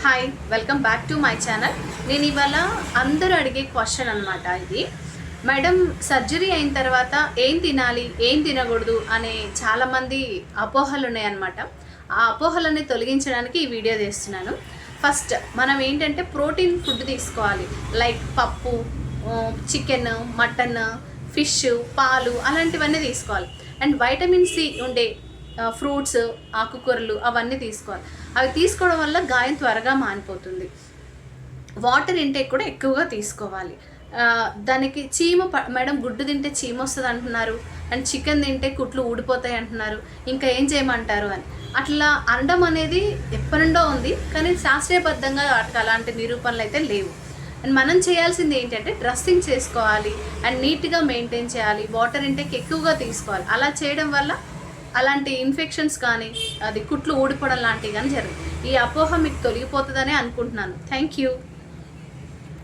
Hi welcome back to my channel. నేను ఇవాళ అందరూ అడిగే క్వశ్చన్ అనమాట ఇది. మేడం, సర్జరీ అయిన తర్వాత ఏం తినాలి ఏం తినకూడదు అనే చాలామంది అపోహలు ఉన్నాయన్నమాట. ఆ అపోహలని తొలగించడానికి ఈ వీడియో చేస్తున్నాను. ఫస్ట్ మనం ఏంటంటే ప్రోటీన్ ఫుడ్ తీసుకోవాలి. లైక్ పప్పు, చికెన్, మటన్, ఫిష్, పాలు అలాంటివన్నీ తీసుకోవాలి. అండ్ వైటమిన్ సి ఉండే ఫ్రూట్స్, ఆకుకూరలు అవన్నీ తీసుకోవాలి. అవి తీసుకోవడం వల్ల గాయం త్వరగా మానిపోతుంది. వాటర్ ఇంటేక్ కూడా ఎక్కువగా తీసుకోవాలి. దానికి మేడం గుడ్డు తింటే చీమ వస్తుంది అంటున్నారు, అండ్ చికెన్ తింటే కుట్లు ఊడిపోతాయి అంటున్నారు, ఇంకా ఏం చేయమంటారు అని. అట్లా అనడం అనేది ఎప్పటి నుండో ఉంది, కానీ శాస్త్రీయబద్ధంగా వాటికి అలాంటి నిరూపణలు అయితే లేవు. అండ్ మనం చేయాల్సింది ఏంటంటే డ్రెస్సింగ్ చేసుకోవాలి అండ్ నీట్గా మెయింటైన్ చేయాలి. వాటర్ ఇంటేక్ ఎక్కువగా తీసుకోవాలి. అలా చేయడం వల్ల అలాంటి ఇన్ఫెక్షన్స్ కానీ అది కుట్లు ఊడిపోవడం లాంటివి కానీ జరుగుతుంది. ఈ అపోహ మీకు తొలగిపోతుందనే అనుకుంటున్నాను. Thank you.